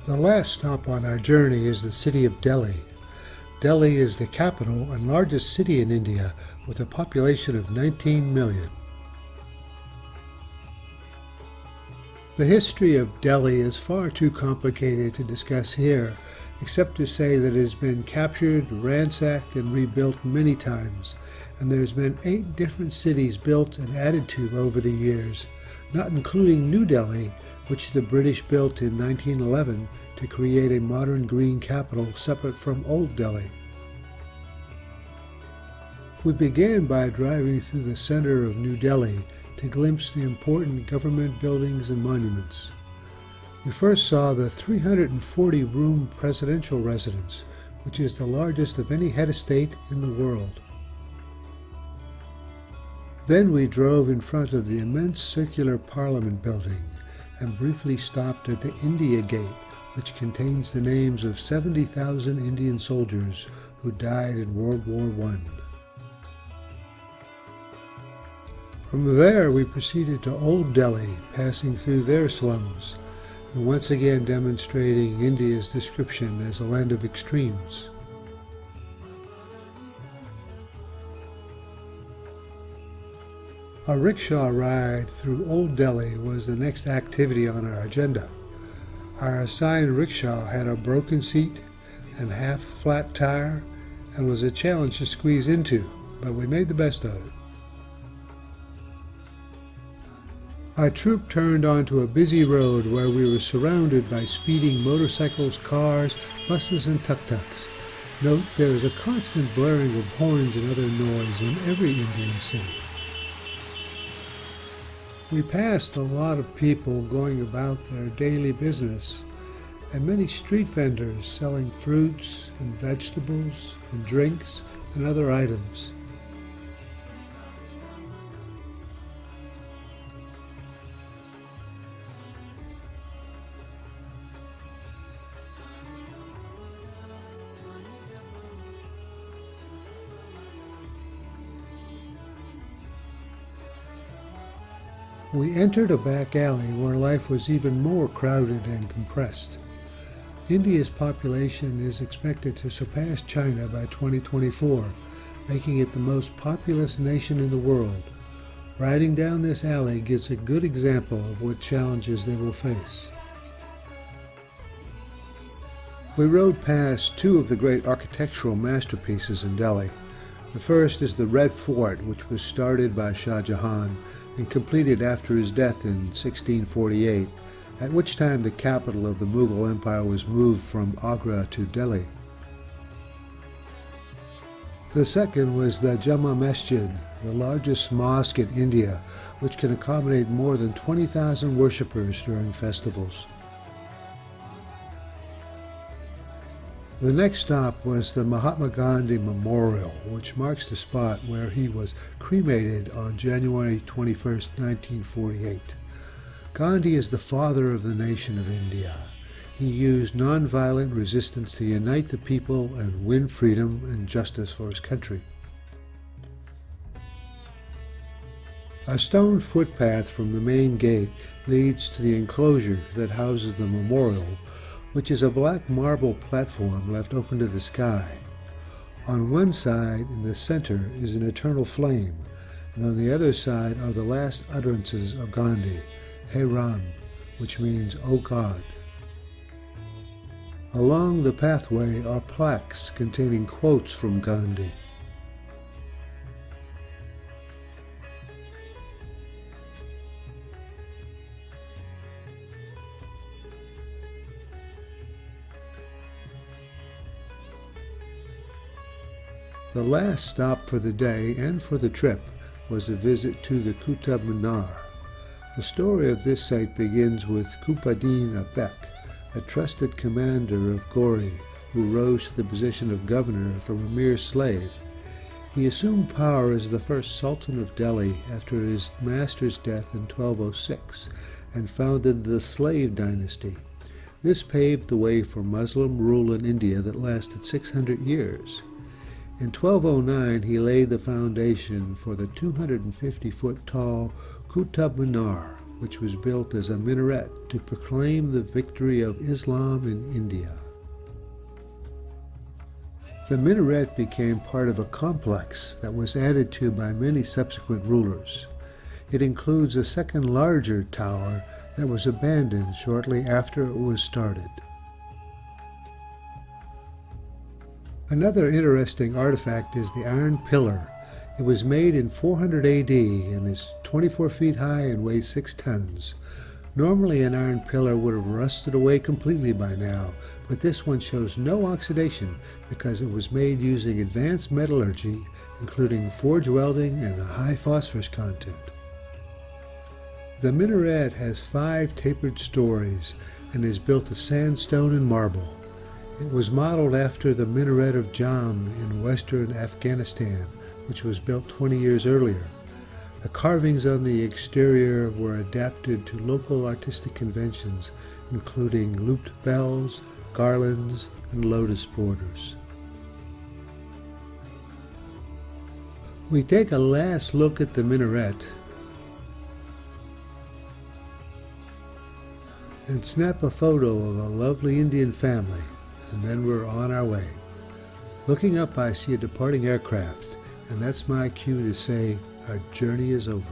The last stop on our journey is the city of Delhi. Delhi is the capital and largest city in India with a population of 19 million. The history of Delhi is far too complicated to discuss here, except to say that it has been captured, ransacked, and rebuilt many times, and there's been 8 different cities built and added to over the years, not including New Delhi, which the British built in 1911 to create a modern green capital separate from Old Delhi. We began by driving through the center of New Delhi to glimpse the important government buildings and monuments. We first saw the 340-room presidential residence, which is the largest of any head of state in the world. Then we drove in front of the immense circular Parliament building and briefly stopped at the India Gate, which contains the names of 70,000 Indian soldiers who died in World War I. From there we proceeded to Old Delhi, passing through their slums, and once again demonstrating India's description as a land of extremes. A rickshaw ride through Old Delhi was the next activity on our agenda. Our assigned rickshaw had a broken seat and half-flat tire and was a challenge to squeeze into, but we made the best of it. Our troop turned onto a busy road where we were surrounded by speeding motorcycles, cars, buses, and tuk-tuks. Note there is a constant blaring of horns and other noise in every Indian city. We passed a lot of people going about their daily business, and many street vendors selling fruits and vegetables and drinks and other items. We entered a back alley where life was even more crowded and compressed. India's population is expected to surpass China by 2024, making it the most populous nation in the world. Riding down this alley gives a good example of what challenges they will face. We rode past 2 of the great architectural masterpieces in Delhi. The first is the Red Fort, which was started by Shah Jahan and completed after his death in 1648, at which time the capital of the Mughal Empire was moved from Agra to Delhi. The second was the Jama Masjid, the largest mosque in India, which can accommodate more than 20,000 worshippers during festivals. The next stop was the Mahatma Gandhi Memorial, which marks the spot where he was cremated on January 21, 1948. Gandhi is the father of the nation of India. He used nonviolent resistance to unite the people and win freedom and justice for his country. A stone footpath from the main gate leads to the enclosure that houses the memorial, which is a black marble platform left open to the sky. On one side, in the center, is an eternal flame, and on the other side are the last utterances of Gandhi, Hey Ram, which means, O God. Along the pathway are plaques containing quotes from Gandhi. The last stop for the day and for the trip was a visit to the Qutab Minar. The story of this site begins with Qutab Bek, a trusted commander of Ghori who rose to the position of governor from a mere slave. He assumed power as the first Sultan of Delhi after his master's death in 1206 and founded the slave dynasty. This paved the way for Muslim rule in India that lasted 600 years. In 1209, he laid the foundation for the 250-foot tall Qutab Minar, which was built as a minaret to proclaim the victory of Islam in India. The minaret became part of a complex that was added to by many subsequent rulers. It includes a second larger tower that was abandoned shortly after it was started. Another interesting artifact is the iron pillar. It was made in 400 AD and is 24 feet high and weighs 6 tons. Normally an iron pillar would have rusted away completely by now, but this one shows no oxidation because it was made using advanced metallurgy, including forge welding and a high phosphorus content. The minaret has 5 tapered stories and is built of sandstone and marble. It was modeled after the minaret of Jam in western Afghanistan, which was built 20 years earlier. The carvings on the exterior were adapted to local artistic conventions, including looped bells, garlands, and lotus borders. We take a last look at the minaret and snap a photo of a lovely Indian family, and then we're on our way. Looking up, I see a departing aircraft, and that's my cue to say our journey is over.